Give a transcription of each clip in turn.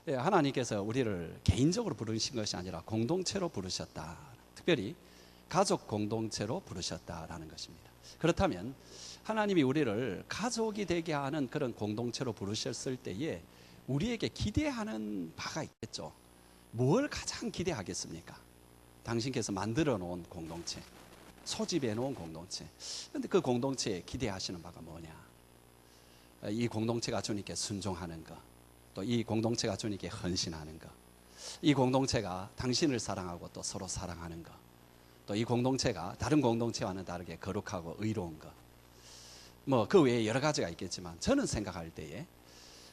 하나님께서 우리를 개인적으로 부르신 것이 아니라 공동체로 부르셨다. 특별히 가족 공동체로 부르셨다라는 것입니다. 그렇다면 하나님이 우리를 가족이 되게 하는 그런 공동체로 부르셨을 때에 우리에게 기대하는 바가 있겠죠. 뭘 가장 기대하겠습니까? 당신께서 만들어 놓은 공동체, 소집해 놓은 공동체. 그런데 그 공동체에 기대하시는 바가 뭐냐? 이 공동체가 주님께 순종하는 것, 또 이 공동체가 주님께 헌신하는 것, 이 공동체가 당신을 사랑하고 또 서로 사랑하는 것, 또 이 공동체가 다른 공동체와는 다르게 거룩하고 의로운 것, 뭐 그 외에 여러 가지가 있겠지만 저는 생각할 때에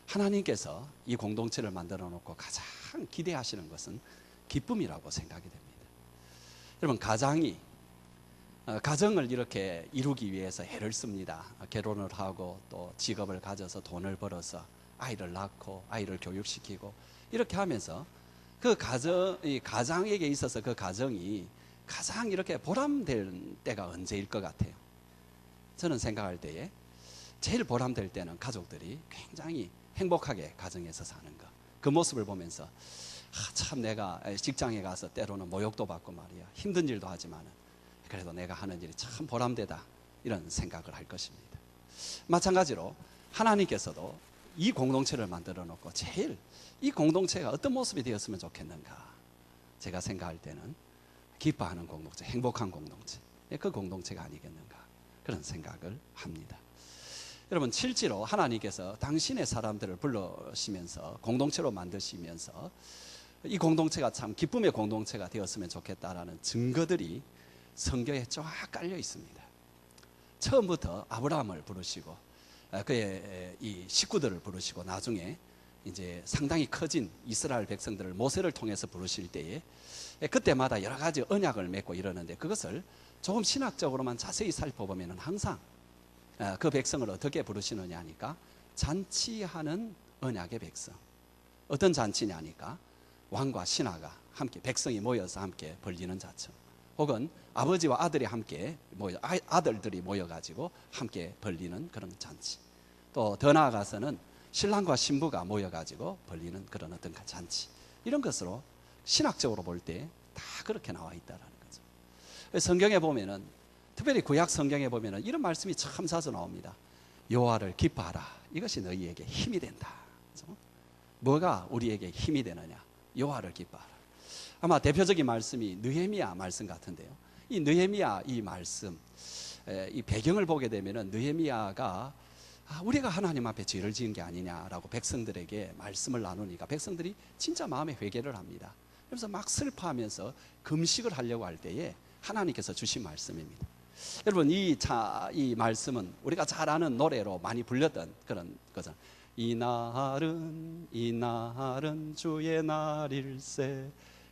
하나님께서 이 공동체를 만들어 놓고 가장 기대하시는 것은 기쁨이라고 생각이 됩니다. 여러분, 가정을 이렇게 이루기 위해서 애를 씁니다. 결혼을 하고 또 직업을 가져서 돈을 벌어서 아이를 낳고 아이를 교육시키고 이렇게 하면서 그 가장에게 있어서 그 가정이 가장 이렇게 보람될 때가 언제일 것 같아요? 저는 생각할 때에 제일 보람될 때는 가족들이 굉장히 행복하게 가정에서 사는 것. 그 모습을 보면서 참 내가 직장에 가서 때로는 모욕도 받고 말이야 힘든 일도 하지만 그래도 내가 하는 일이 참 보람되다 이런 생각을 할 것입니다. 마찬가지로 하나님께서도 이 공동체를 만들어 놓고 제일 이 공동체가 어떤 모습이 되었으면 좋겠는가, 제가 생각할 때는 기뻐하는 공동체, 행복한 공동체, 그 공동체가 아니겠는가 그런 생각을 합니다. 여러분, 실제로 하나님께서 당신의 사람들을 불러시면서 공동체로 만드시면서 이 공동체가 참 기쁨의 공동체가 되었으면 좋겠다라는 증거들이 성경에 쫙 깔려 있습니다. 처음부터 아브라함을 부르시고 그의 이 식구들을 부르시고 나중에 이제 상당히 커진 이스라엘 백성들을 모세를 통해서 부르실 때에 그때마다 여러 가지 언약을 맺고 이러는데 그것을 조금 신학적으로만 자세히 살펴보면 항상 그 백성을 어떻게 부르시느냐 하니까 잔치하는 언약의 백성. 어떤 잔치냐니까 왕과 신하가 함께 백성이 모여서 함께 벌리는 잔치, 혹은 아버지와 아들이 함께 아들들이 모여가지고 함께 벌리는 그런 잔치, 또 더 나아가서는 신랑과 신부가 모여가지고 벌리는 그런 어떤 잔치, 이런 것으로 신학적으로 볼 때 다 그렇게 나와 있다라는 거죠. 성경에 보면은, 특별히 구약 성경에 보면은 이런 말씀이 참 자주 나옵니다. 여호와를 기뻐하라, 이것이 너희에게 힘이 된다. 그렇죠? 뭐가 우리에게 힘이 되느냐? 여호와를 기뻐하라. 아마 대표적인 말씀이 느헤미야 말씀 같은데요. 이 느헤미야 이 말씀, 이 배경을 보게 되면은 느헤미야가 우리가 하나님 앞에 죄를 지은 게 아니냐라고 백성들에게 말씀을 나누니까 백성들이 진짜 마음에 회개를 합니다. 그래서 막 슬퍼하면서 금식을 하려고 할 때에 하나님께서 주신 말씀입니다. 여러분, 이 말씀은 우리가 잘 아는 노래로 많이 불렸던 그런 거죠. 이날은 주의 날일세,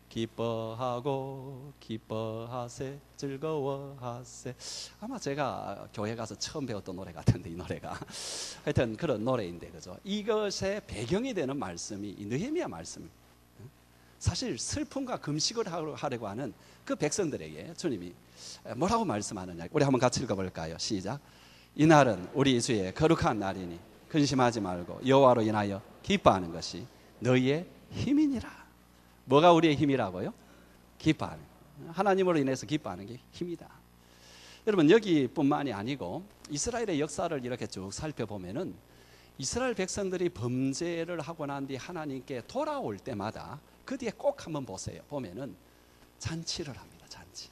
기뻐하고 기뻐하세, 즐거워하세. 아마 제가 교회 가서 처음 배웠던 노래 같은데, 이 노래가 하여튼 그런 노래인데, 그죠? 이것의 배경이 되는 말씀이 이 느헤미야 말씀입니다. 사실 슬픔과 금식을 하려고 하는 그 백성들에게 주님이 뭐라고 말씀하느냐, 우리 한번 같이 읽어볼까요? 시작. 이날은 우리 주의 거룩한 날이니 근심하지 말고 여호와로 인하여 기뻐하는 것이 너희의 힘이니라. 뭐가 우리의 힘이라고요? 기뻐하는, 하나님으로 인해서 기뻐하는 게 힘이다. 여러분, 여기뿐만이 아니고 이스라엘의 역사를 이렇게 쭉 살펴보면은 이스라엘 백성들이 범죄를 하고 난 뒤 하나님께 돌아올 때마다 그 뒤에 꼭 한번 보세요. 보면은 잔치를 합니다. 잔치.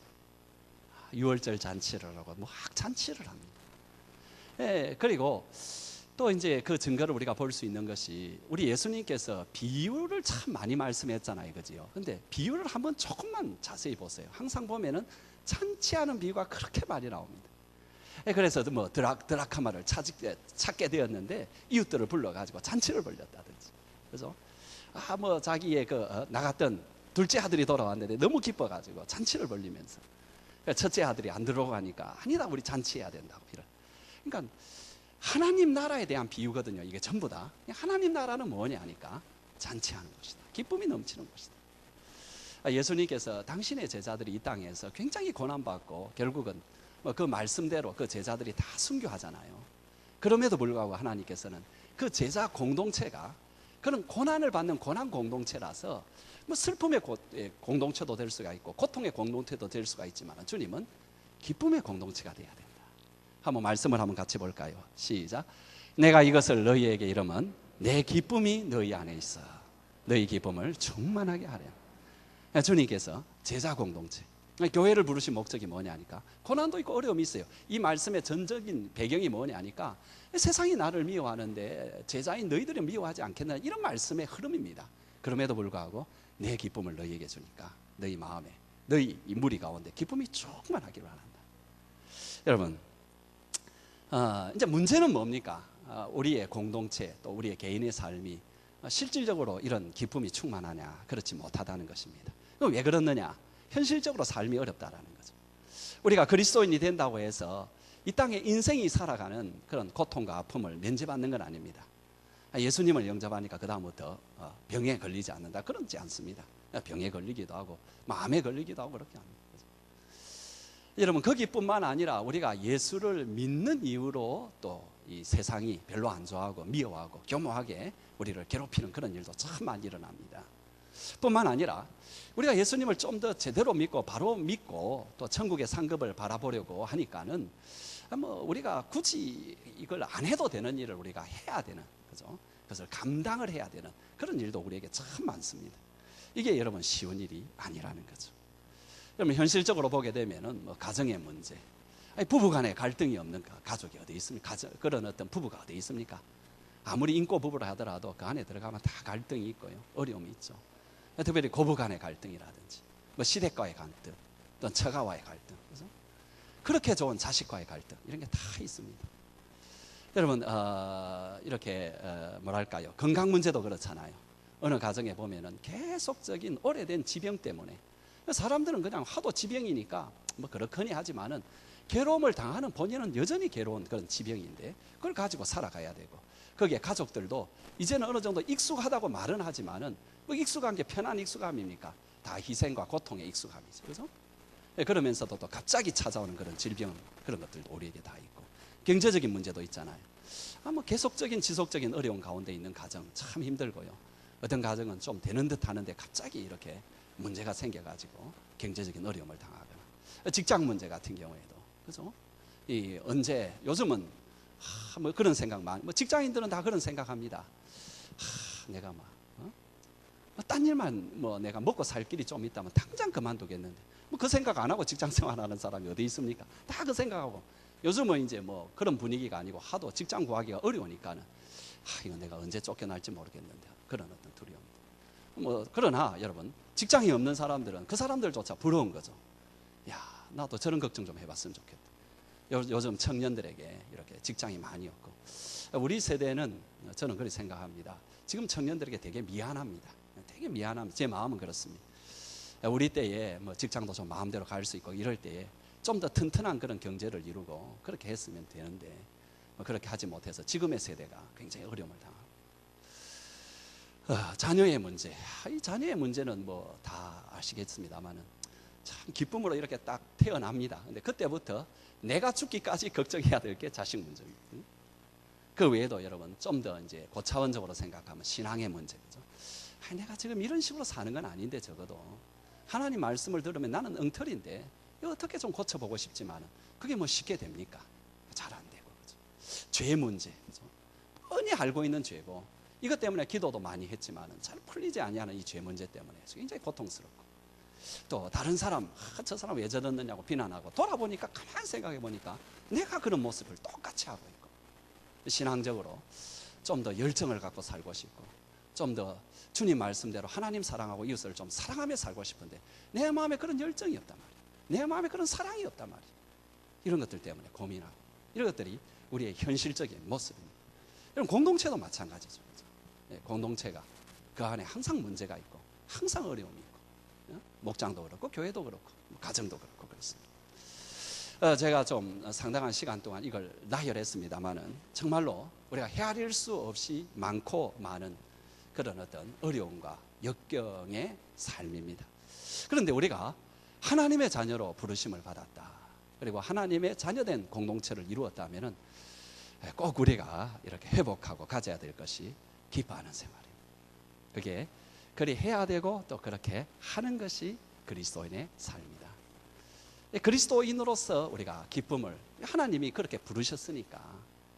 유월절 잔치를 하고 막 잔치를 합니다. 그리고 또 이제 그 증거를 우리가 볼 수 있는 것이, 우리 예수님께서 비유를 참 많이 말씀했잖아요, 그지요? 근데 비유를 한번 조금만 자세히 보세요. 항상 보면은 잔치하는 비유가 그렇게 많이 나옵니다. 그래서 뭐 드라카마를 찾게 되었는데 이웃들을 불러가지고 잔치를 벌렸다든지, 그래서 뭐 자기의 나갔던 둘째 아들이 돌아왔는데 너무 기뻐가지고 잔치를 벌리면서, 첫째 아들이 안 들어가니까 아니다, 우리 잔치해야 된다고 이런. 그러니까 하나님 나라에 대한 비유거든요. 이게 전부 다 하나님 나라는 뭐냐 하니까 잔치하는 것이다, 기쁨이 넘치는 것이다. 예수님께서 당신의 제자들이 이 땅에서 굉장히 고난받고 결국은 그 말씀대로 그 제자들이 다 순교하잖아요. 그럼에도 불구하고 하나님께서는 그 제자 공동체가 그런 고난을 받는 고난 공동체라서 뭐 슬픔의 공동체도 될 수가 있고 고통의 공동체도 될 수가 있지만 주님은 기쁨의 공동체가 되어야 된다. 한번 말씀을 한번 같이 볼까요? 시작. 내가 이것을 너희에게 이르면 내 기쁨이 너희 안에 있어 너희 기쁨을 충만하게 하려. 주님께서 제자 공동체, 교회를 부르신 목적이 뭐냐니까 고난도 있고 어려움이 있어요. 이 말씀의 전적인 배경이 뭐냐니까 세상이 나를 미워하는데 제자인 너희들은 미워하지 않겠나, 이런 말씀의 흐름입니다. 그럼에도 불구하고 내 기쁨을 너희에게 주니까 너희 마음에 너희 이 무리 가운데 기쁨이 충만하기를 바란다. 여러분, 이제 문제는 뭡니까? 우리의 공동체 또 우리의 개인의 삶이 실질적으로 이런 기쁨이 충만하냐? 그렇지 못하다는 것입니다. 그럼 왜 그렇느냐? 현실적으로 삶이 어렵다라는 거죠. 우리가 그리스도인이 된다고 해서 이 땅에 인생이 살아가는 그런 고통과 아픔을 면제받는 건 아닙니다. 예수님을 영접하니까 그 다음부터 병에 걸리지 않는다, 그렇지 않습니다. 병에 걸리기도 하고 마음에 걸리기도 하고 그렇게 합니다. 여러분, 거기뿐만 아니라 우리가 예수를 믿는 이유로 또 이 세상이 별로 안 좋아하고 미워하고 교모하게 우리를 괴롭히는 그런 일도 참 많이 일어납니다. 뿐만 아니라 우리가 예수님을 좀 더 제대로 믿고 바로 믿고 또 천국의 상급을 바라보려고 하니까는 뭐 우리가 굳이 이걸 안 해도 되는 일을 우리가 해야 되는, 그죠? 그것을 감당을 해야 되는 그런 일도 우리에게 참 많습니다. 이게 여러분 쉬운 일이 아니라는 거죠. 여러분, 현실적으로 보게 되면은 뭐 가정의 문제, 부부간에 갈등이 없는 가족이 어디 있습니까? 그런 어떤 부부가 어디 있습니까? 아무리 인고 부부라 하더라도 그 안에 들어가면 다 갈등이 있고요, 어려움이 있죠. 특별히 고부간의 갈등이라든지 뭐 시댁과의 갈등, 또 처가와의 갈등, 그죠? 그렇게 좋은 자식과의 갈등, 이런 게 다 있습니다. 여러분, 이렇게 뭐랄까요, 건강 문제도 그렇잖아요. 어느 가정에 보면은 계속적인 오래된 지병 때문에 사람들은 그냥 하도 지병이니까 뭐 그렇거니 하지만은 괴로움을 당하는 본인은 여전히 괴로운 그런 지병인데 그걸 가지고 살아가야 되고, 거기에 가족들도 이제는 어느 정도 익숙하다고 말은 하지만은 뭐 익숙한 게 편한 익숙함입니까? 다 희생과 고통의 익숙함이죠, 그죠? 그러면서도 또 갑자기 찾아오는 그런 질병, 그런 것들도 우리에게 다 있고, 경제적인 문제도 있잖아요. 뭐 계속적인 지속적인 어려운 가운데 있는 가정 참 힘들고요. 어떤 가정은 좀 되는 듯 하는데 갑자기 이렇게 문제가 생겨가지고 경제적인 어려움을 당하거나, 직장 문제 같은 경우에도, 그죠? 언제 요즘은 뭐 그런 생각만, 뭐 직장인들은 다 그런 생각합니다. 내가 딴 일만 뭐 내가 먹고 살 길이 좀 있다면 당장 그만두겠는데 뭐 그 생각 안 하고 직장 생활하는 사람이 어디 있습니까? 다 그 생각하고, 요즘은 이제 뭐 그런 분위기가 아니고 하도 직장 구하기가 어려우니까는 이거 내가 언제 쫓겨날지 모르겠는데, 그런 어떤 두려움. 뭐 그러나 여러분, 직장이 없는 사람들은 그 사람들조차 부러운 거죠. 야, 나도 저런 걱정 좀 해봤으면 좋겠다. 요즘 청년들에게 이렇게 직장이 많이 없고, 우리 세대는 저는 그렇게 생각합니다. 지금 청년들에게 되게 미안합니다. 되게 미안합니다. 제 마음은 그렇습니다. 우리 때에 뭐 직장도 좀 마음대로 갈 수 있고 이럴 때에 좀 더 튼튼한 그런 경제를 이루고 그렇게 했으면 되는데 뭐 그렇게 하지 못해서 지금의 세대가 굉장히 어려움을 당하고, 자녀의 문제, 이 자녀의 문제는 뭐 다 아시겠습니다만은 참 기쁨으로 이렇게 딱 태어납니다. 근데 그때부터 내가 죽기까지 걱정해야 될 게 자식 문제입니다. 그 외에도 여러분 좀 더 이제 고차원적으로 생각하면 신앙의 문제, 그죠? 내가 지금 이런 식으로 사는 건 아닌데 적어도 하나님 말씀을 들으면 나는 엉터리인데 이거 어떻게 좀 고쳐보고 싶지만은 그게 뭐 쉽게 됩니까? 잘 안 되고, 그죠? 죄 문제, 그죠? 뻔히 알고 있는 죄고 이것 때문에 기도도 많이 했지만은 잘 풀리지 아니하는 이 죄 문제 때문에 굉장히 고통스럽고, 또 다른 사람, 저 사람 왜 저랬느냐고 비난하고, 돌아보니까 가만히 생각해 보니까 내가 그런 모습을 똑같이 하고 있고, 신앙적으로 좀 더 열정을 갖고 살고 싶고, 좀 더 주님 말씀대로 하나님 사랑하고 이웃을 좀 사랑하며 살고 싶은데 내 마음에 그런 열정이 없단 말이에요. 내 마음에 그런 사랑이 없단 말이에요. 이런 것들 때문에 고민하고, 이런 것들이 우리의 현실적인 모습입니다. 이런 공동체도 마찬가지죠. 공동체가 그 안에 항상 문제가 있고 항상 어려움이 있고, 목장도 그렇고 교회도 그렇고 가정도 그렇고 그렇습니다. 제가 좀 상당한 시간 동안 이걸 나열했습니다만은 정말로 우리가 헤아릴 수 없이 많고 많은 그런 어떤 어려움과 역경의 삶입니다. 그런데 우리가 하나님의 자녀로 부르심을 받았다, 그리고 하나님의 자녀된 공동체를 이루었다면은 꼭 우리가 이렇게 회복하고 가져야 될 것이 기뻐하는 생활입니다. 그게 그리 해야 되고 또 그렇게 하는 것이 그리스도인의 삶이다. 그리스도인으로서 우리가 기쁨을 하나님이 그렇게 부르셨으니까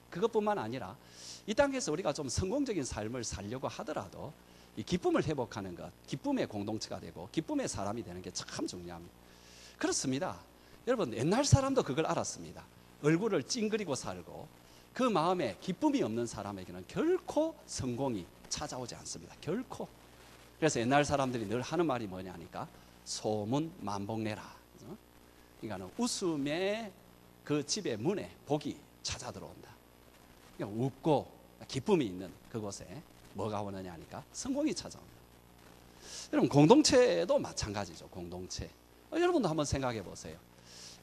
그것뿐만 아니라 이 땅에서 우리가 좀 성공적인 삶을 살려고 하더라도 이 기쁨을 회복하는 것, 기쁨의 공동체가 되고 기쁨의 사람이 되는 게 참 중요합니다. 그렇습니다. 여러분 옛날 사람도 그걸 알았습니다. 얼굴을 찡그리고 살고 그 마음에 기쁨이 없는 사람에게는 결코 성공이 찾아오지 않습니다. 결코. 그래서 옛날 사람들이 늘 하는 말이 뭐냐 하니까 소문 만복내라. 그러니까 웃음의 그 집의 문에 복이 찾아 들어온다. 그러니까 웃고 기쁨이 있는 그곳에 뭐가 오느냐 하니까 성공이 찾아온다. 여러분 공동체도 마찬가지죠. 공동체. 여러분도 한번 생각해 보세요.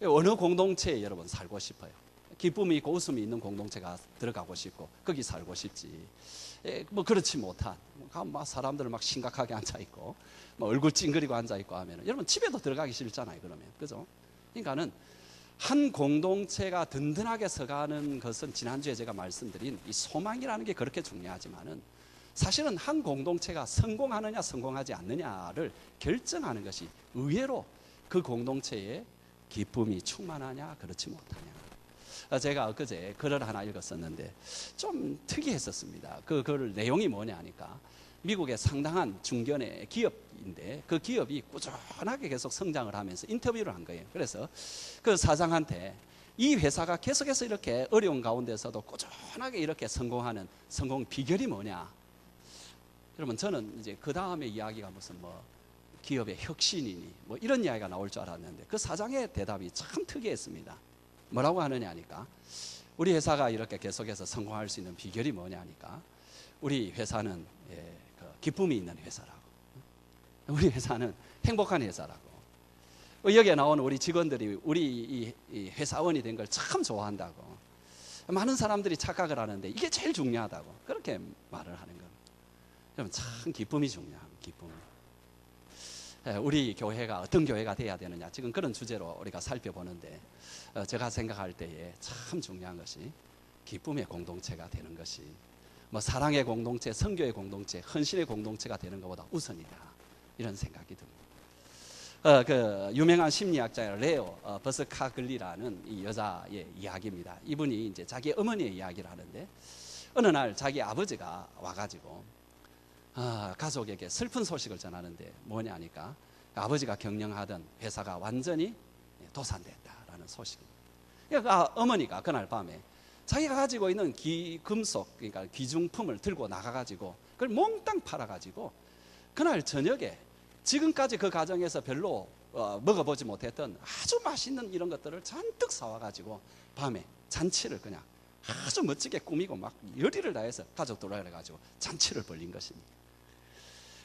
어느 공동체에 여러분 살고 싶어요? 기쁨이 있고 웃음이 있는 공동체가 들어가고 싶고 거기 살고 싶지. 뭐 그렇지 못한 막 사람들 막 심각하게 앉아 있고 뭐 얼굴 찡그리고 앉아 있고 하면은 여러분 집에도 들어가기 싫잖아요. 그러면 그죠? 그러니까는 한 공동체가 든든하게 서가는 것은 지난주에 제가 말씀드린 이 소망이라는 게 그렇게 중요하지만은 사실은 한 공동체가 성공하느냐 성공하지 않느냐를 결정하는 것이 의외로 그 공동체에 기쁨이 충만하냐 그렇지 못하냐. 제가 엊그제 글을 하나 읽었었는데 좀 특이했었습니다. 그 내용이 뭐냐 하니까 미국의 상당한 중견의 기업인데 그 기업이 꾸준하게 계속 성장을 하면서 인터뷰를 한 거예요. 그래서 그 사장한테 이 회사가 계속해서 이렇게 어려운 가운데서도 꾸준하게 이렇게 성공하는 성공 비결이 뭐냐. 여러분 저는 이제 그 다음에 이야기가 무슨 뭐 기업의 혁신이니 뭐 이런 이야기가 나올 줄 알았는데 그 사장의 대답이 참 특이했습니다. 뭐라고 하느냐 하니까 우리 회사가 이렇게 계속해서 성공할 수 있는 비결이 뭐냐 하니까 우리 회사는 그 기쁨이 있는 회사라고, 우리 회사는 행복한 회사라고, 여기에 나오는 우리 직원들이 우리 이 회사원이 된 걸 참 좋아한다고, 많은 사람들이 착각을 하는데 이게 제일 중요하다고 그렇게 말을 하는 겁니다. 여러분 참 기쁨이 중요합니다. 기쁨. 우리 교회가 어떤 교회가 돼야 되느냐 지금 그런 주제로 우리가 살펴보는데 제가 생각할 때에 참 중요한 것이 기쁨의 공동체가 되는 것이 뭐 사랑의 공동체, 선교의 공동체, 헌신의 공동체가 되는 것보다 우선이다 이런 생각이 듭니다. 그 유명한 심리학자 레오 버스카글리라는 이 여자의 이야기입니다. 이분이 이제 자기 어머니의 이야기를 하는데 어느 날 자기 아버지가 와가지고 가족에게 슬픈 소식을 전하는데 뭐냐 하니까 아버지가 경영하던 회사가 완전히 도산됐다라는 소식입니다. 그러니까 어머니가 그날 밤에 자기가 가지고 있는 금속 그러니까 귀중품을 들고 나가가지고 그걸 몽땅 팔아가지고 그날 저녁에 지금까지 그 가정에서 별로 먹어보지 못했던 아주 맛있는 이런 것들을 잔뜩 사와가지고 밤에 잔치를 그냥 아주 멋지게 꾸미고 막 열의를 다해서 가족들을 해가지고 잔치를 벌린 것입니다.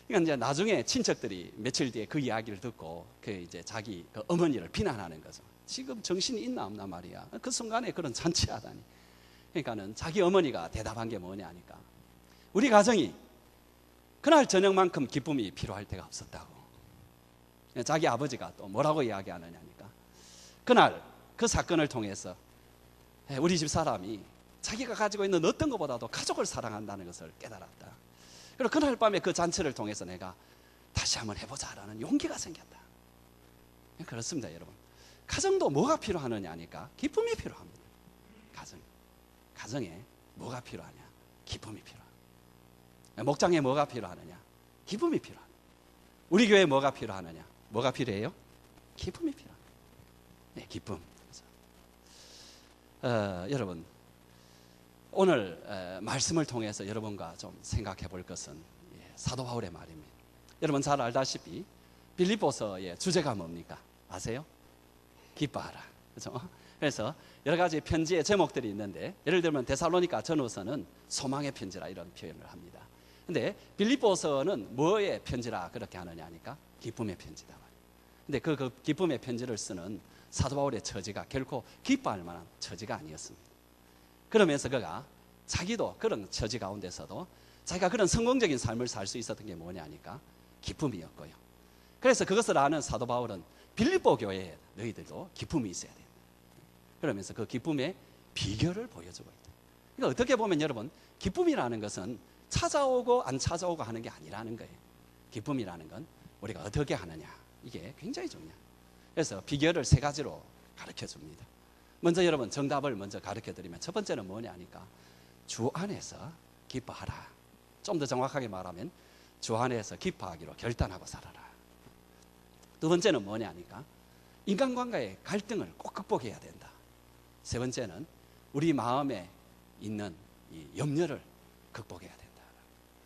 그러니까 이제 나중에 친척들이 며칠 뒤에 그 이야기를 듣고 그 이제 자기 그 어머니를 비난하는 거죠. 지금 정신이 있나 없나 말이야. 그 순간에 그런 잔치하다니. 그러니까는 자기 어머니가 대답한 게 뭐냐 하니까 우리 가정이 그날 저녁만큼 기쁨이 필요할 때가 없었다고. 자기 아버지가 또 뭐라고 이야기하느냐 하니까 그날 그 사건을 통해서 우리 집 사람이 자기가 가지고 있는 어떤 것보다도 가족을 사랑한다는 것을 깨달았다. 그리고 그날 밤에 그 잔치를 통해서 내가 다시 한번 해보자라는 용기가 생겼다. 그렇습니다, 여러분. 가정도 뭐가 필요하느냐 하니까 기쁨이 필요합니다. 가정에 뭐가 필요하냐? 기쁨이 필요합니다. 목장에 뭐가 필요하느냐? 기쁨이 필요합니다. 우리 교회에 뭐가 필요하느냐? 뭐가 필요해요? 기쁨이 필요합니다. 네, 기쁨. 여러분 오늘 말씀을 통해서 여러분과 좀 생각해 볼 것은 사도 바울의 말입니다. 여러분 잘 알다시피 빌립보서의 주제가 뭡니까? 아세요? 기뻐하라. 그렇죠? 그래서 여러 가지 편지의 제목들이 있는데 예를 들면 데살로니가 전후서는 소망의 편지라 이런 표현을 합니다. 근데 빌립보서는 뭐의 편지라 그렇게 하느냐 하니까 기쁨의 편지다. 근데 그 기쁨의 편지를 쓰는 사도 바울의 처지가 결코 기뻐할 만한 처지가 아니었습니다. 그러면서 그가 자기도 그런 처지 가운데서도 자기가 그런 성공적인 삶을 살 수 있었던 게 뭐냐 하니까 기쁨이었고요. 그래서 그것을 아는 사도 바울은 빌립보 교회에 너희들도 기쁨이 있어야 된다. 그러면서 그 기쁨의 비결을 보여주고 있다. 그러니까 어떻게 보면 여러분 기쁨이라는 것은 찾아오고 안 찾아오고 하는 게 아니라는 거예요. 기쁨이라는 건 우리가 어떻게 하느냐, 이게 굉장히 중요해요. 그래서 비결을 세 가지로 가르쳐 줍니다. 먼저 여러분 정답을 먼저 가르쳐 드리면 첫 번째는 뭐냐 하니까 주 안에서 기뻐하라. 좀 더 정확하게 말하면 주 안에서 기뻐하기로 결단하고 살아라. 두 번째는 뭐냐 하니까 인간관계의 갈등을 꼭 극복해야 된다. 세 번째는 우리 마음에 있는 이 염려를 극복해야 된다.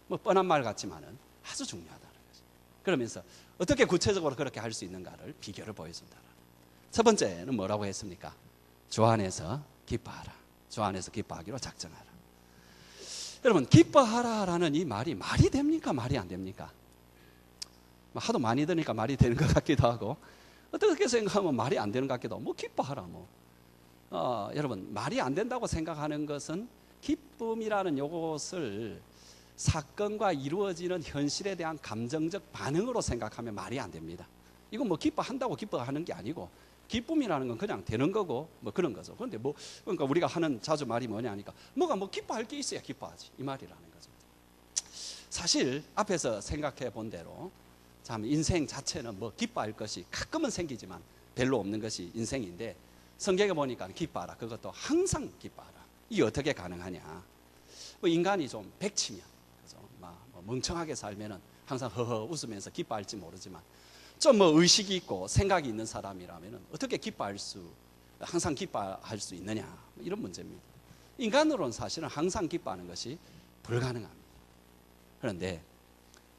뭐 뻔한 말 같지만은 아주 중요하다는 거죠. 그러면서 어떻게 구체적으로 그렇게 할 수 있는가를 비결을 보여준다. 첫 번째는 뭐라고 했습니까? 주 안에서 기뻐하라. 주 안에서 기뻐하기로 작정하라. 여러분, 기뻐하라라는 이 말이 말이 됩니까? 말이 안 됩니까? 하도 많이 들으니까 말이 되는 것 같기도 하고, 어떻게 생각하면 말이 안 되는 것 같기도 하고, 뭐 기뻐하라 여러분, 말이 안 된다고 생각하는 것은 기쁨이라는 요것을 사건과 이루어지는 현실에 대한 감정적 반응으로 생각하면 말이 안 됩니다. 이건 뭐 기뻐한다고 기뻐하는 게 아니고, 기쁨이라는 건 그냥 되는 거고 뭐 그런 거죠. 그런데 그러니까 우리가 하는 자주 말이 뭐냐 하니까 뭐가 기뻐할 게 있어야 기뻐하지, 이 말이라는 거죠. 사실 앞에서 생각해 본 대로 참 인생 자체는 기뻐할 것이 가끔은 생기지만 별로 없는 것이 인생인데, 성경에 보니까 기뻐하라, 그것도 항상 기뻐하라. 이게 어떻게 가능하냐? 인간이 좀 백치면, 그죠? 멍청하게 살면은 항상 허허 웃으면서 기뻐할지 모르지만, 좀 의식이 있고 생각이 있는 사람이라면은 어떻게 항상 기뻐할 수 있느냐, 이런 문제입니다. 인간으로는 사실은 항상 기뻐하는 것이 불가능합니다. 그런데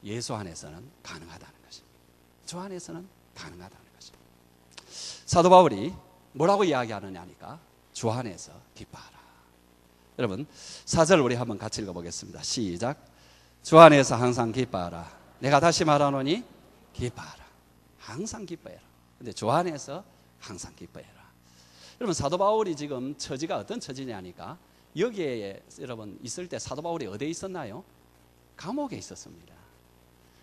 예수 안에서는 가능하다는 것입니다. 주 안에서는 가능하다는 것입니다. 사도 바울이 뭐라고 이야기하느냐 하니까 주 안에서 기뻐하라. 여러분 4절 우리 한번 같이 읽어보겠습니다. 시작. 주 안에서 항상 기뻐하라. 내가 다시 말하노니 기뻐하라. 항상 기뻐해라. 근데 주 안에서 항상 기뻐해라. 여러분 사도 바울이 지금 처지가 어떤 처지냐 하니까, 여기에 여러분 있을 때 사도 바울이 어디에 있었나요? 감옥에 있었습니다.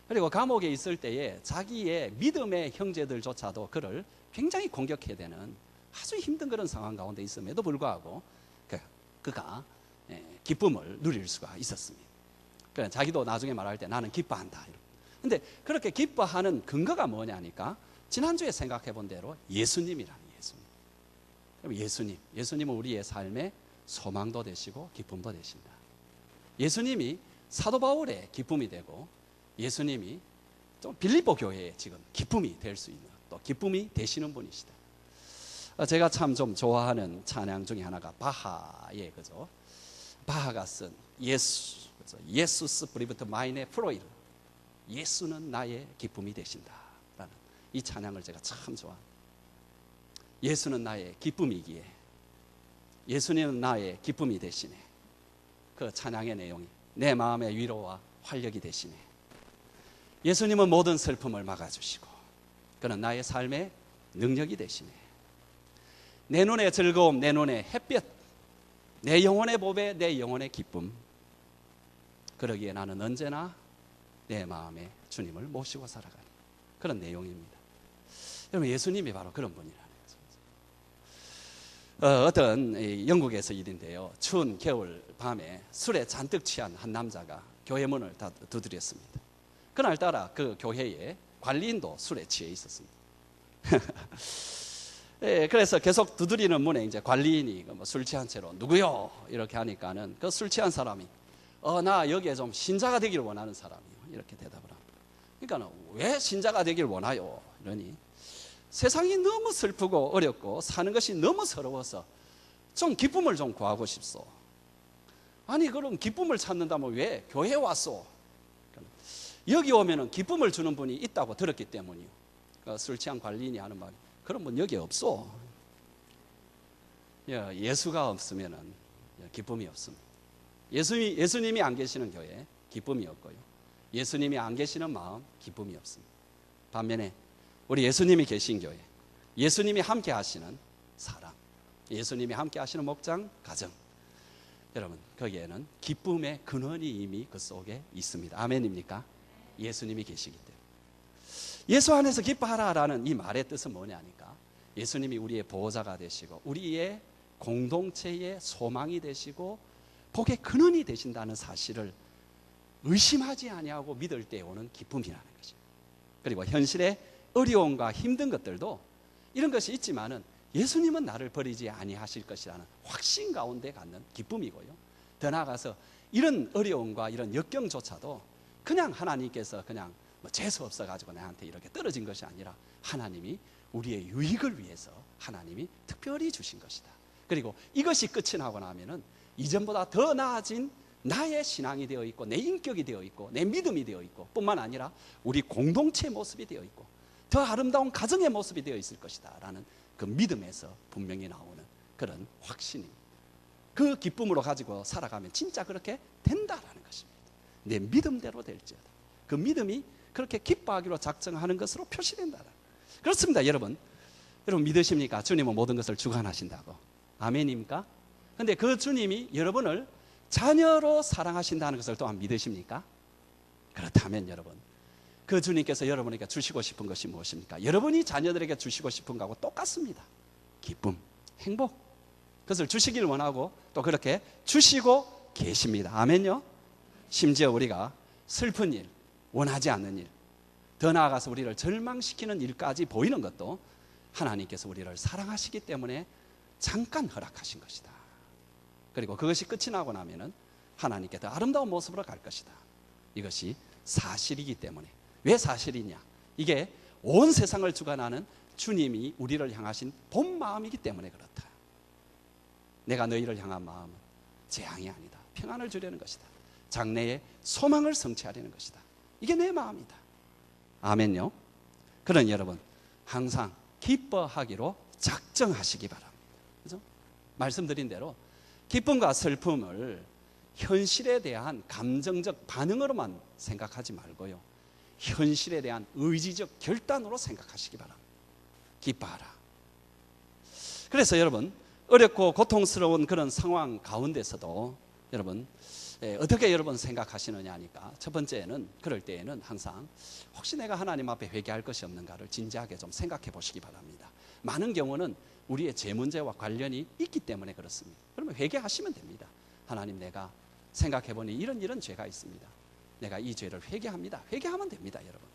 그리고 감옥에 있을 때에 자기의 믿음의 형제들조차도 그를 굉장히 공격해야 되는 아주 힘든 그런 상황 가운데 있음에도 불구하고 그가 기쁨을 누릴 수가 있었습니다. 그러니까 자기도 나중에 말할 때 나는 기뻐한다. 근데 그렇게 기뻐하는 근거가 뭐냐 하니까 지난주에 생각해 본 대로 예수님이라는 예수님. 예수님은 우리의 삶의 소망도 되시고 기쁨도 되신다. 예수님이 사도 바울의 기쁨이 되고, 예수님이 좀 빌립보 교회에 지금 기쁨이 될 수 있는, 또 기쁨이 되시는 분이시다. 제가 참 좀 좋아하는 찬양 중에 하나가 바하의, 그죠? 바하가 쓴 예수, 그죠? 예수스 브리브트 마이네 프로이르, 예수는 나의 기쁨이 되신다라는 이 찬양을 제가 참 좋아합니다. 예수는 나의 기쁨이기에 예수님은 나의 기쁨이 되시네. 그 찬양의 내용이 내 마음의 위로와 활력이 되시네. 예수님은 모든 슬픔을 막아주시고 그는 나의 삶의 능력이 되시네. 내 눈의 즐거움, 내 눈의 햇볕, 내 영혼의 보배, 내 영혼의 기쁨. 그러기에 나는 언제나 내 마음에 주님을 모시고 살아가는 그런 내용입니다. 여러분 예수님이 바로 그런 분이라는 거죠. 어떤 영국에서 일인데요, 추운 겨울 밤에 술에 잔뜩 취한 한 남자가 교회 문을 다 두드렸습니다. 그날따라 그 교회에 관리인도 술에 취해 있었습니다. 그래서 계속 두드리는 문에 이제 관리인이 술 취한 채로 누구요? 이렇게 하니까는 그 술 취한 사람이 나 여기에 좀 신자가 되기를 원하는 사람이요, 이렇게 대답을 합니다. 그러니까 왜 신자가 되기를 원하요? 이러니 세상이 너무 슬프고 어렵고 사는 것이 너무 서러워서 좀 기쁨을 좀 구하고 싶소. 아니 그럼 기쁨을 찾는다면 왜 교회에 왔소? 여기 오면은 기쁨을 주는 분이 있다고 들었기 때문이요. 술 취한 관리인이 하는 말이, 그런 분 여기 없소. 예수가 없으면은 기쁨이 없습니다. 예수님이 안 계시는 교회 기쁨이 없고요, 예수님이 안 계시는 마음 기쁨이 없습니다. 반면에 우리 예수님이 계신 교회, 예수님이 함께 하시는 사람, 예수님이 함께 하시는 목장, 가정, 여러분 거기에는 기쁨의 근원이 이미 그 속에 있습니다. 아멘입니까? 예수님이 계시기 때문에. 예수 안에서 기뻐하라라는 이 말의 뜻은 뭐냐니까, 예수님이 우리의 보호자가 되시고 우리의 공동체의 소망이 되시고 복의 근원이 되신다는 사실을 의심하지 아니하고 믿을 때 오는 기쁨이라는 것입니다. 그리고 현실의 어려움과 힘든 것들도 이런 것이 있지만은 예수님은 나를 버리지 아니하실 것이라는 확신 가운데 갖는 기쁨이고요. 더 나아가서 이런 어려움과 이런 역경조차도 그냥 하나님께서 그냥 재수 없어가지고 나한테 이렇게 떨어진 것이 아니라 하나님이 우리의 유익을 위해서 하나님이 특별히 주신 것이다. 그리고 이것이 끝이 나고 나면은 이전보다 더 나아진 나의 신앙이 되어 있고 내 인격이 되어 있고 내 믿음이 되어 있고 뿐만 아니라 우리 공동체의 모습이 되어 있고 더 아름다운 가정의 모습이 되어 있을 것이다 라는 그 믿음에서 분명히 나오는 그런 확신입니다. 그 기쁨으로 가지고 살아가면 진짜 그렇게 된다라는 것입니다. 내 믿음대로 될지어다. 그 믿음이 그렇게 기뻐하기로 작정하는 것으로 표시된다. 그렇습니다. 여러분 믿으십니까? 주님은 모든 것을 주관하신다고. 아멘입니까? 근데 그 주님이 여러분을 자녀로 사랑하신다는 것을 또한 믿으십니까? 그렇다면 여러분, 그 주님께서 여러분에게 주시고 싶은 것이 무엇입니까? 여러분이 자녀들에게 주시고 싶은 것하고 똑같습니다. 기쁨, 행복, 그것을 주시길 원하고 또 그렇게 주시고 계십니다. 아멘요? 심지어 우리가 슬픈 일, 원하지 않는 일, 더 나아가서 우리를 절망시키는 일까지 보이는 것도 하나님께서 우리를 사랑하시기 때문에 잠깐 허락하신 것이다. 그리고 그것이 끝이 나고 나면은 하나님께 더 아름다운 모습으로 갈 것이다. 이것이 사실이기 때문에. 왜 사실이냐? 이게 온 세상을 주관하는 주님이 우리를 향하신 본 마음이기 때문에 그렇다. 내가 너희를 향한 마음은 재앙이 아니다. 평안을 주려는 것이다. 장래의 소망을 성취하려는 것이다. 이게 내 마음이다. 아멘요. 그런 여러분 항상 기뻐하기로 작정하시기 바랍니다. 그죠? 말씀드린 대로 기쁨과 슬픔을 현실에 대한 감정적 반응으로만 생각하지 말고요. 현실에 대한 의지적 결단으로 생각하시기 바랍니다. 기뻐하라. 그래서 여러분 어렵고 고통스러운 그런 상황 가운데서도 여러분 어떻게 여러분 생각하시느냐 하니까 첫 번째는 그럴 때에는 항상 혹시 내가 하나님 앞에 회개할 것이 없는가를 진지하게 좀 생각해 보시기 바랍니다. 많은 경우는 우리의 죄 문제와 관련이 있기 때문에 그렇습니다. 그러면 회개하시면 됩니다. 하나님 내가 생각해 보니 이런 죄가 있습니다. 내가 이 죄를 회개합니다. 회개하면 됩니다, 여러분.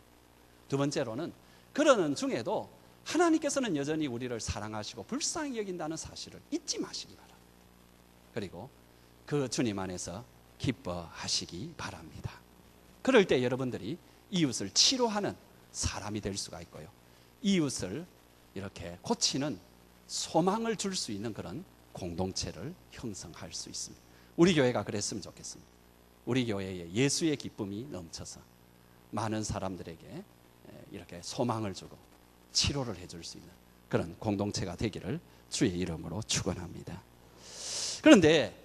두 번째로는 그러는 중에도 하나님께서는 여전히 우리를 사랑하시고 불쌍히 여긴다는 사실을 잊지 마시기 바랍니다. 그리고 그 주님 안에서 기뻐하시기 바랍니다. 그럴 때 여러분들이 이웃을 치료하는 사람이 될 수가 있고요. 이웃을 이렇게 고치는 소망을 줄 수 있는 그런 공동체를 형성할 수 있습니다. 우리 교회가 그랬으면 좋겠습니다. 우리 교회에 예수의 기쁨이 넘쳐서 많은 사람들에게 이렇게 소망을 주고 치료를 해줄 수 있는 그런 공동체가 되기를 주의 이름으로 축원합니다. 그런데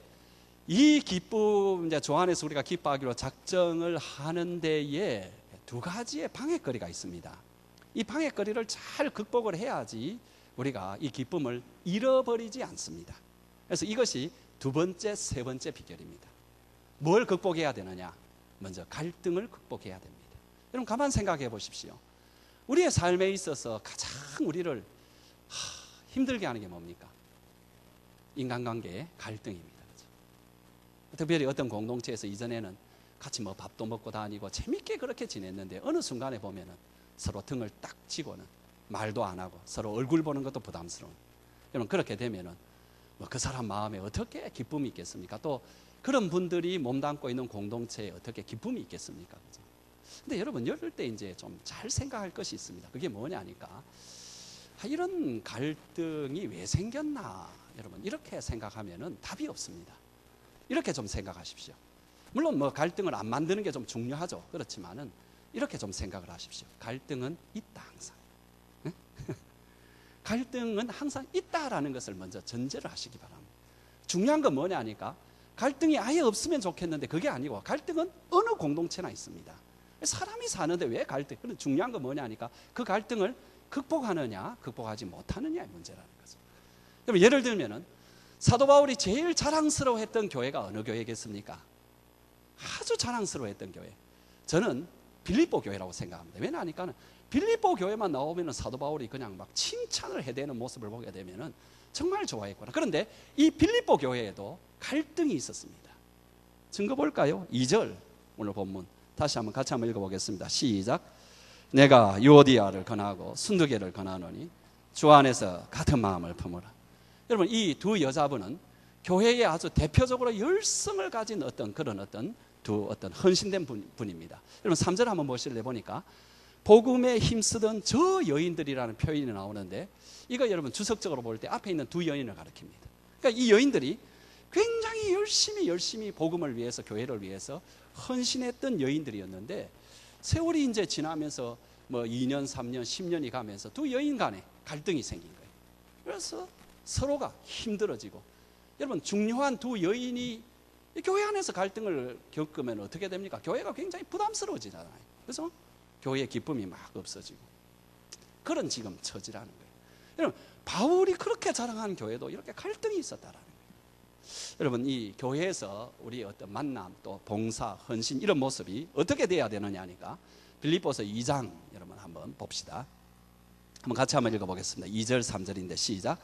이 기쁨, 이제 주 안에서 우리가 기뻐하기로 작정을 하는 데에 두 가지의 방해거리가 있습니다. 이 방해거리를 잘 극복을 해야지 우리가 이 기쁨을 잃어버리지 않습니다. 그래서 이것이 두 번째, 세 번째 비결입니다. 뭘 극복해야 되느냐? 먼저 갈등을 극복해야 됩니다. 여러분 가만 생각해 보십시오. 우리의 삶에 있어서 가장 우리를 힘들게 하는 게 뭡니까? 인간관계의 갈등입니다. 그렇죠? 특별히 어떤 공동체에서 이전에는 같이 밥도 먹고 다니고 재밌게 그렇게 지냈는데 어느 순간에 보면은 서로 등을 딱 쥐고는 말도 안 하고 서로 얼굴 보는 것도 부담스러운. 여러분 그렇게 되면은 그 사람 마음에 어떻게 기쁨이 있겠습니까? 또 그런 분들이 몸담고 있는 공동체에 어떻게 기쁨이 있겠습니까? 그렇죠? 근데 여러분 이럴 때 이제 좀 잘 생각할 것이 있습니다. 그게 뭐냐니까 이런 갈등이 왜 생겼나? 여러분 이렇게 생각하면은 답이 없습니다. 이렇게 좀 생각하십시오. 물론 갈등을 안 만드는 게 좀 중요하죠. 그렇지만은 이렇게 좀 생각을 하십시오. 갈등은 있다 항상. 네? 갈등은 항상 있다라는 것을 먼저 전제를 하시기 바랍니다. 중요한 건 뭐냐니까 갈등이 아예 없으면 좋겠는데 그게 아니고 갈등은 어느 공동체나 있습니다. 사람이 사는데 왜 갈등? 그런데 중요한 건 뭐냐니까 그 갈등을 극복하느냐 극복하지 못하느냐의 문제라는 거죠. 여러분 예를 들면은 사도 바울이 제일 자랑스러워했던 교회가 어느 교회겠습니까? 아주 자랑스러워했던 교회. 저는 빌립보 교회라고 생각합니다. 왜냐하니까 빌립보 교회만 나오면은 사도 바울이 그냥 막 칭찬을 해대는 모습을 보게 되면은 정말 좋아했구나. 그런데 이 빌립보 교회에도 갈등이 있었습니다. 증거 볼까요? 2절 오늘 본문 다시 한번 같이 한번 읽어보겠습니다. 시작. 내가 유오디아를 권하고 순두개를 권하노니 주 안에서 같은 마음을 품으라. 여러분, 이 두 여자분은 교회에 아주 대표적으로 열성을 가진 어떤 헌신된 분입니다. 여러분 3절 한번 보실래 보니까 복음에 힘쓰던 저 여인들이라는 표현이 나오는데, 이거 여러분 주석적으로 볼 때 앞에 있는 두 여인을 가리킵니다. 그러니까 이 여인들이 굉장히 열심히 복음을 위해서, 교회를 위해서 헌신했던 여인들이었는데, 세월이 이제 지나면서 뭐 2년, 3년, 10년이 가면서 두 여인 간에 갈등이 생긴 거예요. 그래서 서로가 힘들어지고, 여러분 중요한 두 여인이 교회 안에서 갈등을 겪으면 어떻게 됩니까? 교회가 굉장히 부담스러워지잖아요. 그래서 교회의 기쁨이 막 없어지고, 그런 지금 처지라는 거예요. 여러분, 바울이 그렇게 자랑하는 교회도 이렇게 갈등이 있었다라는 거예요. 여러분, 이 교회에서 우리 어떤 만남, 또 봉사, 헌신, 이런 모습이 어떻게 돼야 되느냐니까 빌립보서 2장 여러분 한번 봅시다. 한번 같이 한번 읽어보겠습니다. 2절 3절인데 시작.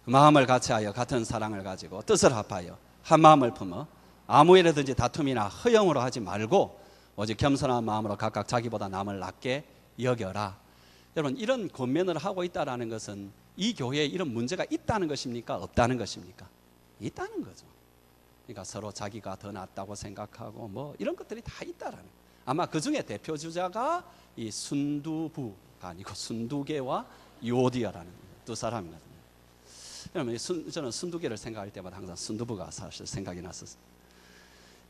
마음을 같이하여 같은 사랑을 가지고 뜻을 합하여 한 마음을 품어 아무 일이든지 다툼이나 허영으로 하지 말고 오직 겸손한 마음으로 각각 자기보다 남을 낫게 여겨라. 여러분, 이런 권면을 하고 있다는 것은 이 교회에 이런 문제가 있다는 것입니까? 없다는 것입니까? 있다는 거죠. 그러니까 서로 자기가 더 낫다고 생각하고 뭐 이런 것들이 다 있다라는 거예요. 아마 그 중에 대표 주자가 이 순두부가 아니고 순두개와 유오디아라는 두 사람이거든요. 여러분, 저는 순두개를 생각할 때마다 항상 순두부가 사실 생각이 났었어요.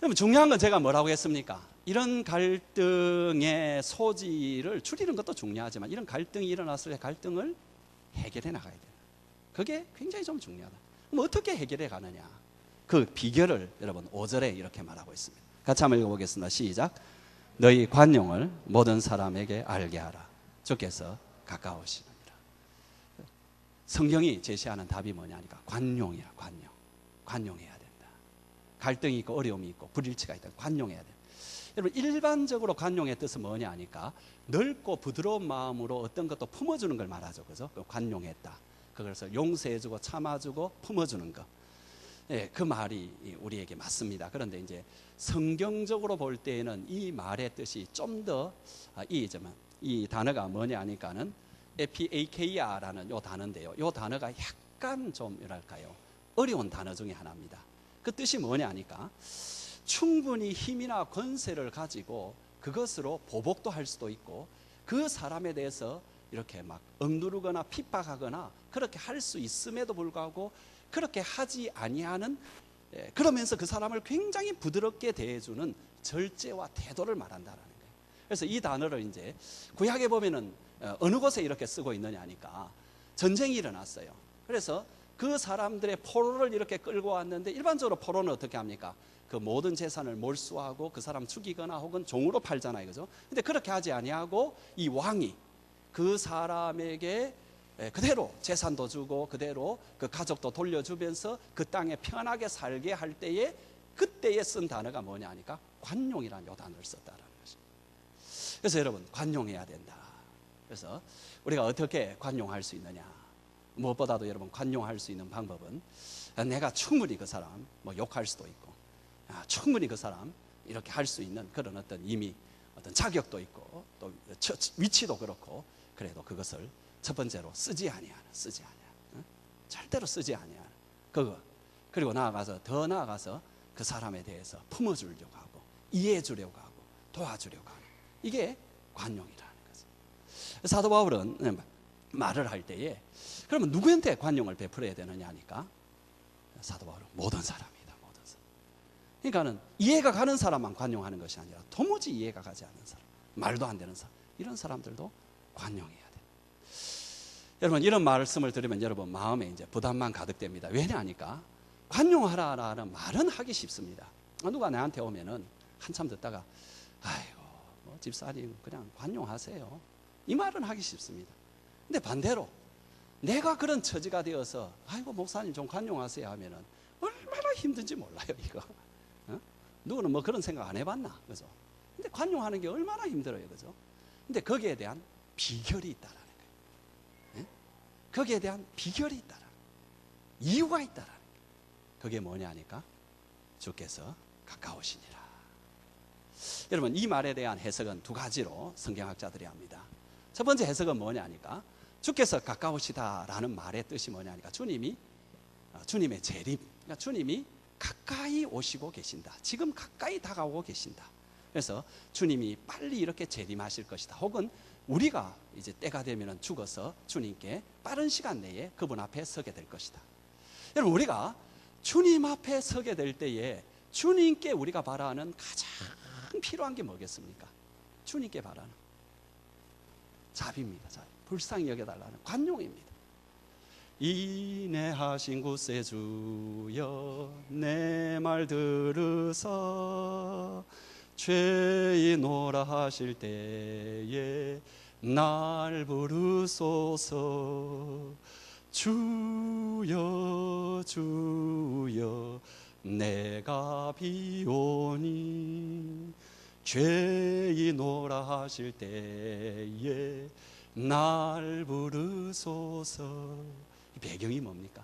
여러분, 중요한 건 제가 뭐라고 했습니까? 이런 갈등의 소지를 줄이는 것도 중요하지만, 이런 갈등이 일어났을 때 갈등을 해결해 나가야 돼요. 그게 굉장히 좀 중요하다. 그럼 어떻게 해결해 가느냐? 그 비결을 여러분 5절에 이렇게 말하고 있습니다. 같이 한번 읽어보겠습니다. 시작. 너희 관용을 모든 사람에게 알게 하라. 주께서 가까우시느니라. 성경이 제시하는 답이 뭐냐니까 관용이야. 관용해야 된다. 갈등이 있고 어려움이 있고 불일치가 있다. 관용해야 된다. 여러분, 일반적으로 관용의 뜻은 뭐냐 하니까 넓고 부드러운 마음으로 어떤 것도 품어주는 걸 말하죠. 그죠? 관용했다. 그것을 용서해주고 참아주고 품어주는 것. 예, 그 말이 우리에게 맞습니다. 그런데 이제 성경적으로 볼 때에는 이 말의 뜻이 좀 더 이 단어가 뭐냐 하니까는 에피에이케이아라는 요 단어인데요. 요 단어가 약간 좀 뭐랄까요? 어려운 단어 중에 하나입니다. 그 뜻이 뭐냐 하니까 충분히 힘이나 권세를 가지고 그것으로 보복도 할 수도 있고, 그 사람에 대해서 이렇게 막 억누르거나 핍박하거나 그렇게 할 수 있음에도 불구하고 그렇게 하지 아니하는, 그러면서 그 사람을 굉장히 부드럽게 대해주는 절제와 태도를 말한다라는 거예요. 그래서 이 단어를 이제 구약에 보면은 어느 곳에 이렇게 쓰고 있느냐 하니까 전쟁이 일어났어요. 그래서 그 사람들의 포로를 이렇게 끌고 왔는데, 일반적으로 포로는 어떻게 합니까? 그 모든 재산을 몰수하고 그 사람 죽이거나 혹은 종으로 팔잖아요. 그죠? 근데 그렇게 하지 아니하고 이 왕이 그 사람에게 그대로 재산도 주고 그대로 그 가족도 돌려주면서 그 땅에 편하게 살게 할 때에, 그때에 쓴 단어가 뭐냐 하니까 관용이라는 요 단어를 썼다라는 것입니다. 그래서 여러분, 관용해야 된다. 그래서 우리가 어떻게 관용할 수 있느냐? 무엇보다도 여러분, 관용할 수 있는 방법은 내가 충분히 그 사람 뭐 욕할 수도 있고, 충분히 그 사람 이렇게 할 수 있는 그런 어떤 이미 어떤 자격도 있고 또 위치도 그렇고, 그래도 그것을 첫 번째로 쓰지 아니하는, 절대로 쓰지 아니하는 그거. 그리고 더 나아가서 그 사람에 대해서 품어주려고 하고 이해해주려고 하고 도와주려고 하는, 이게 관용이라는 거죠. 사도 바울은 말을 할 때에 그러면 누구한테 관용을 베풀어야 되느냐 하니까 사도 바울은 모든 사람이다. 모든 사람. 그러니까는 이해가 가는 사람만 관용하는 것이 아니라 도무지 이해가 가지 않는 사람, 말도 안 되는 사람, 이런 사람들도 관용해야 돼. 여러분, 이런 말씀을 들으면 여러분 마음에 이제 부담만 가득됩니다. 왜냐하니까 관용하라라는 말은 하기 쉽습니다. 누가 나한테 오면은 한참 듣다가 아이고 뭐 집사님 그냥 관용하세요, 이 말은 하기 쉽습니다. 근데 반대로 내가 그런 처지가 되어서 아이고 목사님 좀 관용하세요 하면은 얼마나 힘든지 몰라요. 이거 누구는 뭐 그런 생각 안 해봤나? 그죠? 근데 관용하는 게 얼마나 힘들어요. 그죠? 근데 거기에 대한 비결이 있다라는 거예요. 거기에 대한 비결이 있다라는 거예요. 이유가 있다라는 거예요. 그게 뭐냐 하니까 주께서 가까우시니라. 여러분, 이 말에 대한 해석은 두 가지로 성경학자들이 합니다. 첫 번째 해석은 뭐냐니까, 주께서 가까우시다라는 말의 뜻이 뭐냐니까, 주님의 재림, 그러니까 주님이 가까이 오시고 계신다. 지금 가까이 다가오고 계신다. 그래서 주님이 빨리 이렇게 재림하실 것이다. 혹은 우리가 이제 때가 되면 죽어서 주님께 빠른 시간 내에 그분 앞에 서게 될 것이다. 여러분, 우리가 주님 앞에 서게 될 때에 주님께 우리가 바라는 가장 필요한 게 뭐겠습니까? 주님께 바라는 자비입니다. 자비. 불쌍히 여겨달라는 관용입니다. 인내하신 구세주여 내 말 들으사 죄인오라 하실 때에 날 부르소서. 주여 주여 내가 비오니 죄인오라 하실 때에 날 부르소서. 배경이 뭡니까?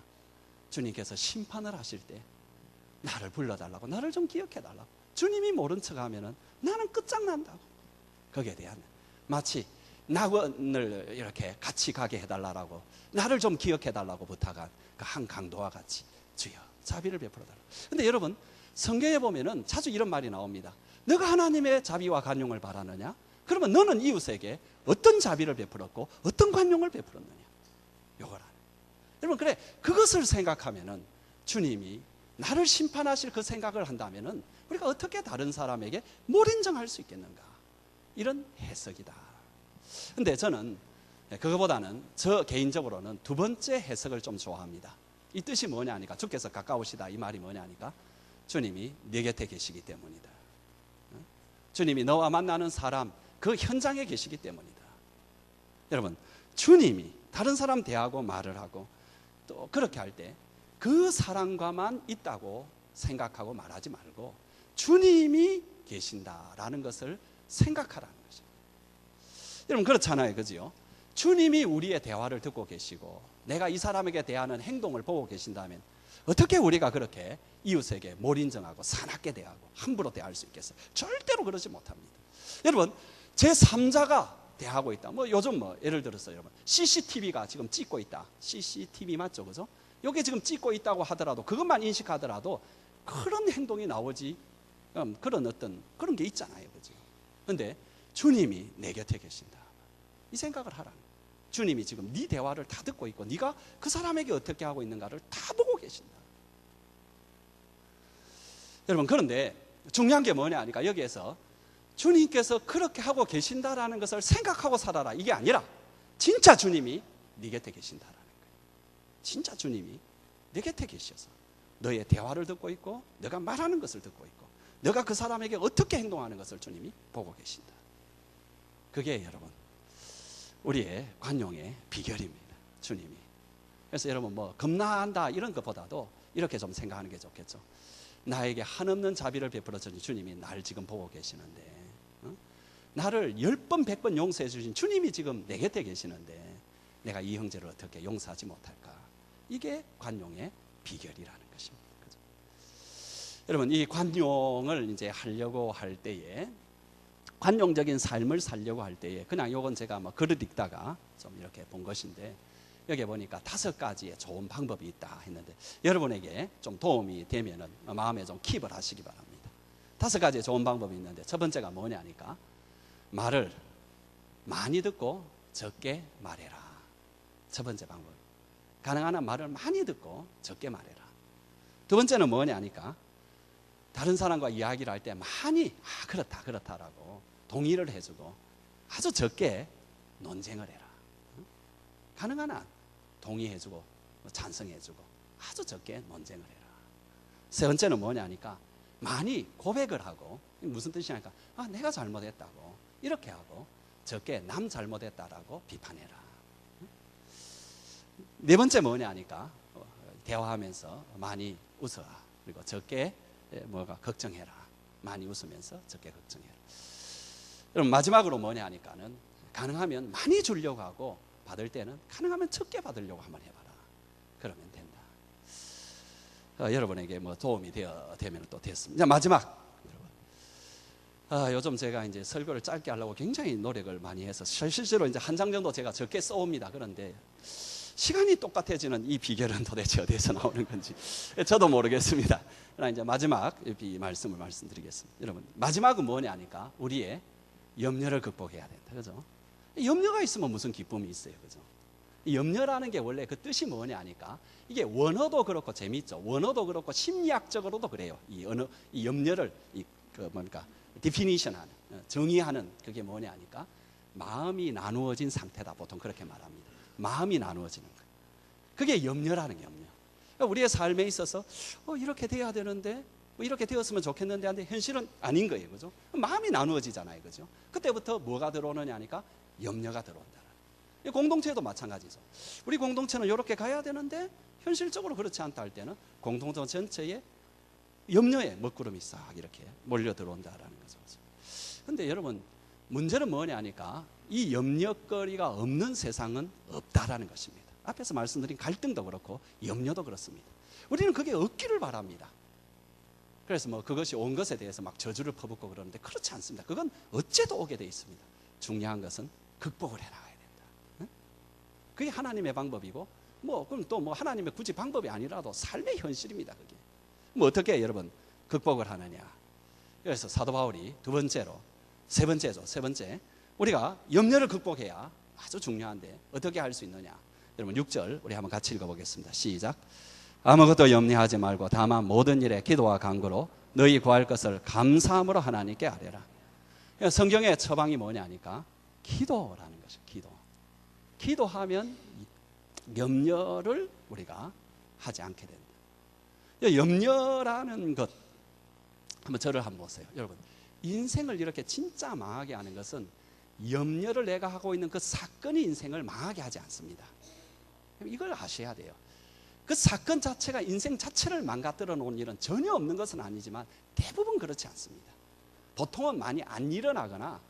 주님께서 심판을 하실 때 나를 불러달라고, 나를 좀 기억해달라고. 주님이 모른 척하면 나는 끝장난다고. 거기에 대한 마치 낙원을 이렇게 같이 가게 해달라고, 나를 좀 기억해달라고 부탁한 그 한 강도와 같이 주여 자비를 베풀어달라. 근데 여러분, 성경에 보면은 자주 이런 말이 나옵니다. 너가 하나님의 자비와 관용을 바라느냐? 그러면 너는 이웃에게 어떤 자비를 베풀었고 어떤 관용을 베풀었느냐? 요거라. 여러분, 그래, 그것을 생각하면은 주님이 나를 심판하실 그 생각을 한다면은 우리가 어떻게 다른 사람에게 뭘 인정할 수 있겠는가? 이런 해석이다. 근데 저는 그거보다는 저 개인적으로는 두 번째 해석을 좀 좋아합니다. 이 뜻이 뭐냐 하니까, 주께서 가까우시다 이 말이 뭐냐 하니까, 주님이 네 곁에 계시기 때문이다. 주님이 너와 만나는 사람 그 현장에 계시기 때문이다. 여러분, 주님이 다른 사람 대하고 말을 하고 또 그렇게 할 때 그 사람과만 있다고 생각하고 말하지 말고 주님이 계신다라는 것을 생각하라는 것입니다. 여러분, 그렇잖아요, 그죠? 주님이 우리의 대화를 듣고 계시고 내가 이 사람에게 대하는 행동을 보고 계신다면 어떻게 우리가 그렇게 이웃에게 뭘 인정하고 사납게 대하고 함부로 대할 수 있겠어요? 절대로 그러지 못합니다. 여러분, 제3자가 대하고 있다. 뭐 요즘 예를 들어서 여러분, CCTV가 지금 찍고 있다. CCTV 맞죠, 그죠? 여기 지금 찍고 있다고 하더라도, 그것만 인식하더라도 그런 행동이 나오지, 그런 게 있잖아요, 그죠? 그런데 주님이 내 곁에 계신다, 이 생각을 하라는 거예요. 주님이 지금 네 대화를 다 듣고 있고 네가 그 사람에게 어떻게 하고 있는가를 다 보고 계신다. 여러분, 그런데 중요한 게 뭐냐 하니까, 여기에서 주님께서 그렇게 하고 계신다라는 것을 생각하고 살아라, 이게 아니라 진짜 주님이 네 곁에 계신다라는 거예요. 진짜 주님이 네 곁에 계셔서 너의 대화를 듣고 있고 너가 말하는 것을 듣고 있고 너가 그 사람에게 어떻게 행동하는 것을 주님이 보고 계신다. 그게 여러분 우리의 관용의 비결입니다, 주님이. 그래서 여러분, 겁나한다 이런 것보다도 이렇게 좀 생각하는 게 좋겠죠. 나에게 한없는 자비를 베풀어 주신 주님이 나를 지금 보고 계시는데, 나를 10번 100번 용서해 주신 주님이 지금 내 곁에 계시는데 내가 이 형제를 어떻게 용서하지 못할까? 이게 관용의 비결이라는 것입니다. 그죠? 여러분, 이 관용을 이제 하려고 할 때에, 관용적인 삶을 살려고 할 때에, 그냥 요건 제가 글을 읽다가 좀 이렇게 본 것인데, 여기 보니까 5가지의 좋은 방법이 있다 했는데, 여러분에게 좀 도움이 되면은 마음에 좀 킵을 하시기 바랍니다. 5가지의 좋은 방법이 있는데, 첫 번째가 뭐냐니까, 말을 많이 듣고 적게 말해라. 첫 번째 방법. 가능한 한 말을 많이 듣고 적게 말해라. 두 번째는 뭐냐니까, 다른 사람과 이야기를 할 때 많이 그렇다 그렇다라고 동의를 해주고 아주 적게 논쟁을 해라. 가능한 한 동의해주고 찬성해주고 아주 적게 논쟁을 해라. 세 번째는 뭐냐니까, 많이 고백을 하고, 무슨 뜻이냐니까, 내가 잘못했다고 이렇게 하고 적게 남 잘못했다라고 비판해라. 네 번째 뭐냐니까, 대화하면서 많이 웃어라. 그리고 적게 걱정해라. 많이 웃으면서 적게 걱정해라. 여러분, 마지막으로 뭐냐니까는, 가능하면 많이 주려고 하고 받을 때는 가능하면 적게 받으려고 한번 해봐라. 그러면 된다. 여러분에게 도움이 되면 또 됐습니다. 마지막, 요즘 제가 이제 설교를 짧게 하려고 굉장히 노력을 많이 해서 실제로 이제 한 장 정도 제가 적게 써옵니다. 그런데 시간이 똑같아지는 이 비결은 도대체 어디에서 나오는 건지 저도 모르겠습니다. 그러나 이제 마지막 말씀을 말씀드리겠습니다. 여러분, 마지막은 뭐냐 하니까 우리의 염려를 극복해야 된다. 그죠? 염려가 있으면 무슨 기쁨이 있어요. 그죠? 이 염려라는 게 원래 그 뜻이 뭐냐 하니까 이게 원어도 그렇고 재미있죠. 원어도 그렇고 심리학적으로도 그래요. 이 염려를 디피니션하는, 정의하는 그게 뭐냐 하니까 마음이 나누어진 상태다. 보통 그렇게 말합니다. 마음이 나누어지는 거예요. 그게 염려라는 게 염려. 그러니까 우리의 삶에 있어서 이렇게 돼야 되는데 이렇게 되었으면 좋겠는데 한데 현실은 아닌 거예요. 그죠? 마음이 나누어지잖아요. 그죠? 그때부터 뭐가 들어오느냐 하니까 염려가 들어온다. 공동체도 마찬가지죠. 우리 공동체는 이렇게 가야 되는데 현실적으로 그렇지 않다 할 때는 공동체 전체에 염려의 먹구름이 싹 이렇게 몰려 들어온다라는 거죠. 그런데 여러분, 문제는 뭐냐 하니까 이 염려거리가 없는 세상은 없다라는 것입니다. 앞에서 말씀드린 갈등도 그렇고 염려도 그렇습니다. 우리는 그게 없기를 바랍니다. 그래서 그것이 온 것에 대해서 막 저주를 퍼붓고 그러는데 그렇지 않습니다. 그건 어째도 오게 돼 있습니다. 중요한 것은 극복을 해나가야 된다. 그게 하나님의 방법이고 그럼 또 하나님의 굳이 방법이 아니라도 삶의 현실입니다. 그게 어떻게 여러분 극복을 하느냐. 그래서 사도 바울이 세 번째 우리가 염려를 극복해야 아주 중요한데 어떻게 할 수 있느냐. 여러분 6절 우리 한번 같이 읽어보겠습니다. 시작. 아무것도 염려하지 말고 다만 모든 일에 기도와 간구로 너희 구할 것을 감사함으로 하나님께 아뢰라. 성경의 처방이 뭐냐 하니까 기도라는 것이죠. 기도하면 염려를 우리가 하지 않게 된다. 염려라는 것 한번 저를 한번 보세요. 여러분, 인생을 이렇게 진짜 망하게 하는 것은 염려를 내가 하고 있는 그 사건이 인생을 망하게 하지 않습니다. 이걸 아셔야 돼요. 그 사건 자체가 인생 자체를 망가뜨려 놓은 일은 전혀 없는 것은 아니지만 대부분 그렇지 않습니다. 보통은 많이 안 일어나거나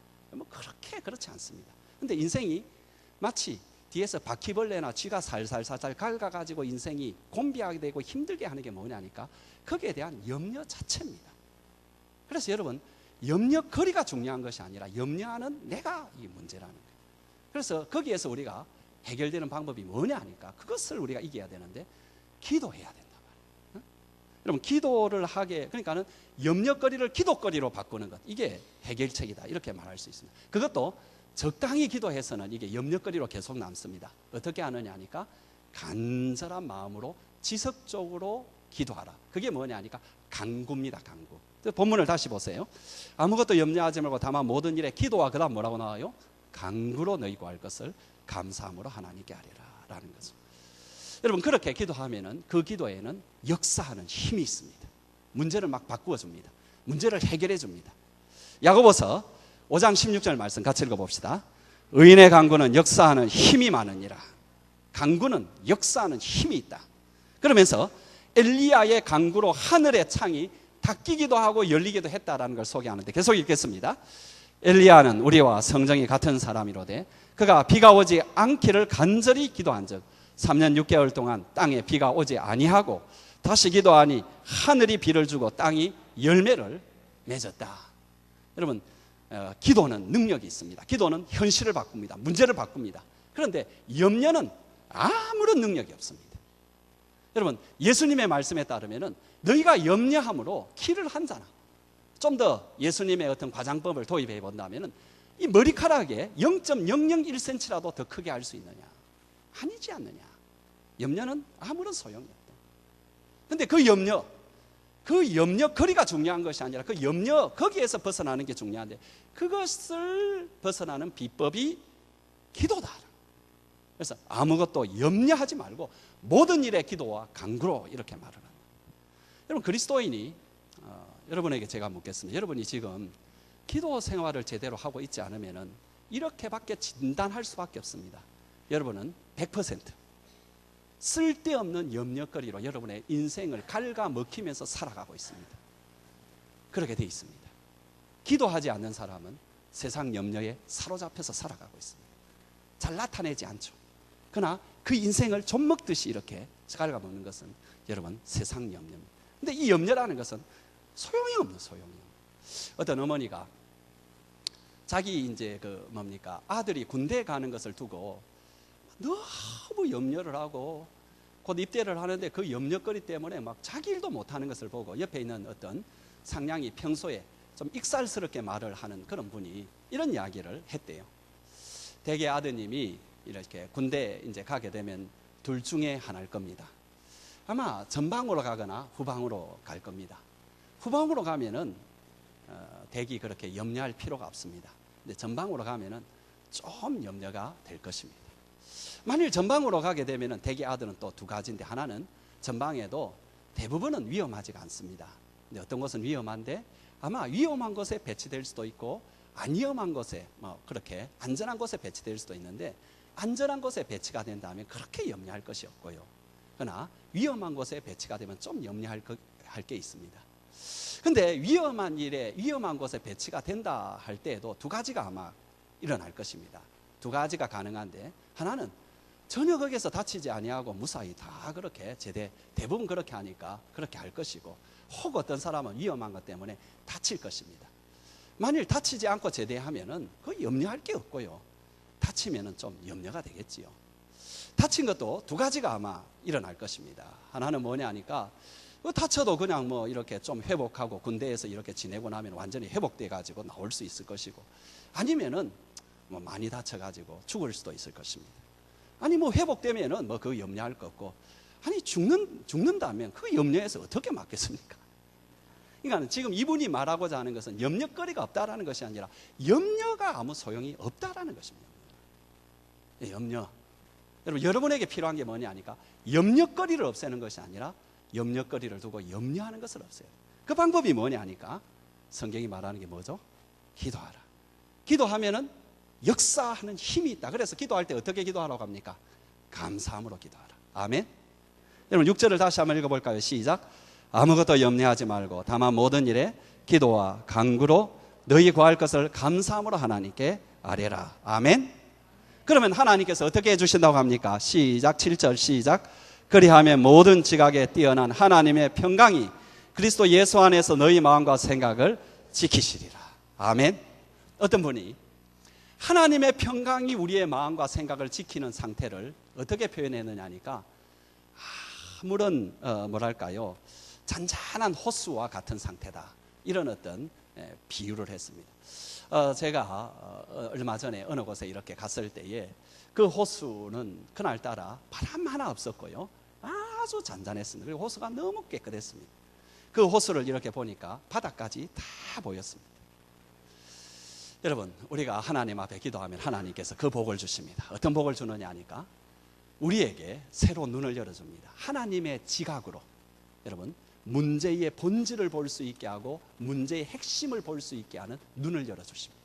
그렇게 그렇지 않습니다. 그런데 인생이 마치 뒤에서 바퀴벌레나 쥐가 살살살살 갉아가지고 인생이 곤비하게 되고 힘들게 하는 게 뭐냐니까 거기에 대한 염려 자체입니다. 그래서 여러분, 염려거리가 중요한 것이 아니라 염려하는 내가 이 문제라는 거예요. 그래서 거기에서 우리가 해결되는 방법이 뭐냐 하니까 그것을 우리가 이겨야 되는데 기도해야 된다 말이에요. 여러분, 기도를 그러니까는 염려거리를 기도거리로 바꾸는 것, 이게 해결책이다 이렇게 말할 수 있습니다. 그것도 적당히 기도해서는 이게 염려거리로 계속 남습니다. 어떻게 하느냐 하니까 간절한 마음으로 지속적으로 기도하라. 그게 뭐냐 하니까 간구입니다. 간구. 본문을 다시 보세요. 아무것도 염려하지 말고 다만 모든 일에 기도와 그다음 뭐라고 나와요? 간구로 너희 구할 것을 감사함으로 하나님께 아뢰라 라는 거죠. 여러분, 그렇게 기도하면은 그 기도에는 역사하는 힘이 있습니다. 문제를 막 바꾸어 줍니다. 문제를 해결해 줍니다. 야고보서 5장 16절 말씀 같이 읽어봅시다. 의인의 간구는 역사하는 힘이 많으니라. 간구는 역사하는 힘이 있다. 그러면서 엘리야의 간구로 하늘의 창이 닫히기도 하고 열리기도 했다라는 걸 소개하는데 계속 읽겠습니다. 엘리야는 우리와 성정이 같은 사람이로되 그가 비가 오지 않기를 간절히 기도한즉 3년 6개월 동안 땅에 비가 오지 아니하고 다시 기도하니 하늘이 비를 주고 땅이 열매를 맺었다. 여러분, 기도는 능력이 있습니다. 기도는 현실을 바꿉니다. 문제를 바꿉니다. 그런데 염려는 아무런 능력이 없습니다. 여러분, 예수님의 말씀에 따르면 너희가 염려함으로 키를 한 자나, 좀 더 예수님의 어떤 과장법을 도입해 본다면 이 머리카락에 0.001cm라도 더 크게 할 수 있느냐? 아니지 않느냐? 염려는 아무런 소용이 없다. 그런데 그 염려거리가 중요한 것이 아니라 그 염려, 거기에서 벗어나는 게 중요한데 그것을 벗어나는 비법이 기도다. 그래서 아무것도 염려하지 말고 모든 일에 기도와 간구로 이렇게 말을 한다. 여러분, 그리스도인이 여러분에게 제가 묻겠습니다. 여러분이 지금 기도 생활을 제대로 하고 있지 않으면 이렇게밖에 진단할 수밖에 없습니다. 여러분은 100% 쓸데없는 염려거리로 여러분의 인생을 갉아먹히면서 살아가고 있습니다. 그렇게 돼 있습니다. 기도하지 않는 사람은 세상 염려에 사로잡혀서 살아가고 있습니다. 잘 나타내지 않죠. 그러나 그 인생을 좀 먹듯이 이렇게 갉아먹는 것은 여러분 세상 염려입니다. 근데 이 염려라는 것은 소용이 없는 소용이에요. 어떤 어머니가 자기 이제 그 뭡니까 아들이 군대 가는 것을 두고 너무 염려를 하고 곧 입대를 하는데 그 염려거리 때문에 막 자기 일도 못하는 것을 보고 옆에 있는 어떤 상냥히 평소에 좀 익살스럽게 말을 하는 그런 분이 이런 이야기를 했대요. 대개 아드님이 이렇게 군대 이제 가게 되면 둘 중에 하나일 겁니다. 아마 전방으로 가거나 후방으로 갈 겁니다. 후방으로 가면은 대기 그렇게 염려할 필요가 없습니다. 근데 전방으로 가면은 좀 염려가 될 것입니다. 만일 전방으로 가게 되면은 대개 아들은 또 두 가지인데, 하나는 전방에도 대부분은 위험하지가 않습니다. 근데 어떤 것은 위험한데 아마 위험한 곳에 배치될 수도 있고 안 위험한 곳에 뭐 그렇게 안전한 곳에 배치될 수도 있는데, 안전한 곳에 배치가 된다면 그렇게 염려할 것이 없고요. 그러나 위험한 곳에 배치가 되면 좀 염려할 게 있습니다. 근데 위험한 일에 위험한 곳에 배치가 된다 할 때에도 두 가지가 아마 일어날 것입니다. 두 가지가 가능한데, 하나는 전혀 거기서 다치지 아니하고 무사히 다 그렇게 대부분 그렇게 하니까 그렇게 할 것이고, 혹 어떤 사람은 위험한 것 때문에 다칠 것입니다. 만일 다치지 않고 제대하면은 그 염려할 게 없고요. 다치면은 좀 염려가 되겠지요. 다친 것도 두 가지가 아마 일어날 것입니다. 하나는 뭐냐 하니까 다쳐도 그냥 뭐 이렇게 좀 회복하고 군대에서 이렇게 지내고 나면 완전히 회복돼 가지고 나올 수 있을 것이고, 아니면은 뭐 많이 다쳐 가지고 죽을 수도 있을 것입니다. 아니 뭐 회복되면은 뭐 그 염려할 거 없고, 아니 죽는다면 그 염려에서 어떻게 맞겠습니까? 그러니까 지금 이분이 말하고자 하는 것은 염려거리가 없다라는 것이 아니라 염려가 아무 소용이 없다라는 것입니다. 염려. 여러분, 여러분에게 필요한 게 뭐냐 하니까 염려거리를 없애는 것이 아니라 염려거리를 두고 염려하는 것을 없애야 돼요. 그 방법이 뭐냐 하니까 성경이 말하는 게 뭐죠? 기도하라. 기도하면은 역사하는 힘이 있다. 그래서 기도할 때 어떻게 기도하라고 합니까? 감사함으로 기도하라. 아멘. 여러분 6절을 다시 한번 읽어볼까요? 시작. 아무것도 염려하지 말고 다만 모든 일에 기도와 간구로 너희 구할 것을 감사함으로 하나님께 아뢰라. 아멘. 그러면 하나님께서 어떻게 해주신다고 합니까? 시작. 7절 시작. 그리하면 모든 지각에 뛰어난 하나님의 평강이 그리스도 예수 안에서 너희 마음과 생각을 지키시리라. 아멘. 어떤 분이 하나님의 평강이 우리의 마음과 생각을 지키는 상태를 어떻게 표현했느냐 하니까 아무런 뭐랄까요, 잔잔한 호수와 같은 상태다, 이런 어떤 비유를 했습니다. 제가 얼마 전에 어느 곳에 이렇게 갔을 때에 그 호수는 그날따라 바람 하나 없었고요, 아주 잔잔했습니다. 그리고 호수가 너무 깨끗했습니다. 그 호수를 이렇게 보니까 바닥까지 다 보였습니다. 여러분, 우리가 하나님 앞에 기도하면 하나님께서 그 복을 주십니다. 어떤 복을 주느냐 하니까 우리에게 새로운 눈을 열어줍니다. 하나님의 지각으로 여러분 문제의 본질을 볼 수 있게 하고 문제의 핵심을 볼 수 있게 하는 눈을 열어주십니다.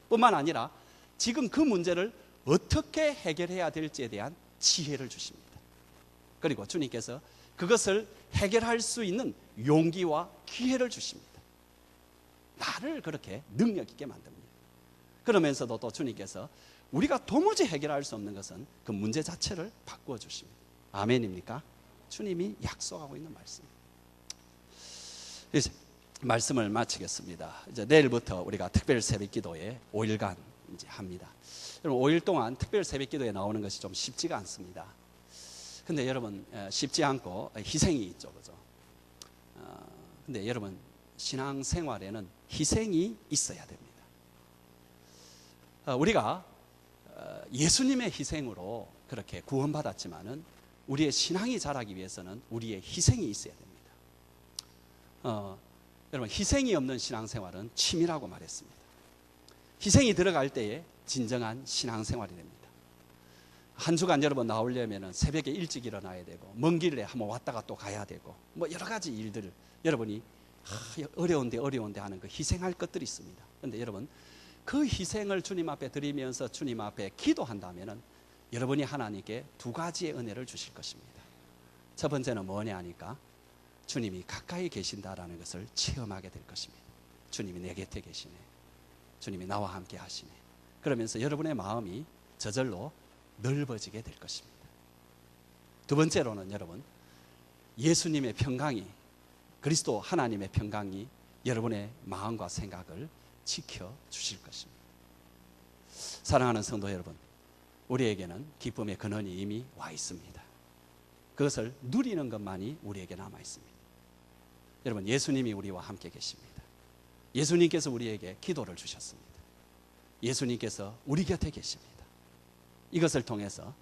뿐만 아니라 지금 그 문제를 어떻게 해결해야 될지에 대한 지혜를 주십니다. 그리고 주님께서 그것을 해결할 수 있는 용기와 기회를 주십니다. 나를 그렇게 능력 있게 만듭니다. 그러면서도 또 주님께서 우리가 도무지 해결할 수 없는 것은 그 문제 자체를 바꾸어 주십니다. 아멘입니까? 주님이 약속하고 있는 말씀입니다. 이제 말씀을 마치겠습니다. 이제 내일부터 우리가 특별 새벽 기도에 5일간 이제 합니다. 여러분 5일 동안 특별 새벽 기도에 나오는 것이 좀 쉽지가 않습니다. 근데 여러분 쉽지 않고 희생이 있죠, 그죠? 근데 여러분 신앙 생활에는 희생이 있어야 됩니다. 우리가 예수님의 희생으로 그렇게 구원받았지만은 우리의 신앙이 자라기 위해서는 우리의 희생이 있어야 됩니다. 여러분 희생이 없는 신앙생활은 취미라고 말했습니다. 희생이 들어갈 때에 진정한 신앙생활이 됩니다. 한 주간 여러분 나오려면 새벽에 일찍 일어나야 되고 먼 길에 한번 왔다가 또 가야 되고 뭐 여러 가지 일들을 여러분이 어려운데 하는 그 희생할 것들이 있습니다. 그런데 여러분 그 희생을 주님 앞에 드리면서 주님 앞에 기도한다면 여러분이 하나님께 두 가지의 은혜를 주실 것입니다. 첫 번째는 뭐냐 하니까 주님이 가까이 계신다라는 것을 체험하게 될 것입니다. 주님이 내 곁에 계시네, 주님이 나와 함께 하시네, 그러면서 여러분의 마음이 저절로 넓어지게 될 것입니다. 두 번째로는 여러분 예수님의 평강이, 그리스도 하나님의 평강이 여러분의 마음과 생각을 지켜주실 것입니다. 사랑하는 성도 여러분, 우리에게는 기쁨의 근원이 이미 와 있습니다. 그것을 누리는 것만이 우리에게 남아 있습니다. 여러분, 예수님이 우리와 함께 계십니다. 예수님께서 우리에게 기도를 주셨습니다. 예수님께서 우리 곁에 계십니다. 이것을 통해서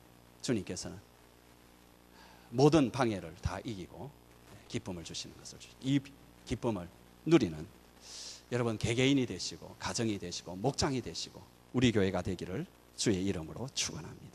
주님께서는 모든 방해를 다 이기고 기쁨을 주시는 것을, 이 기쁨을 누리는 여러분 개개인이 되시고 가정이 되시고 목장이 되시고 우리 교회가 되기를 주의 이름으로 축원합니다.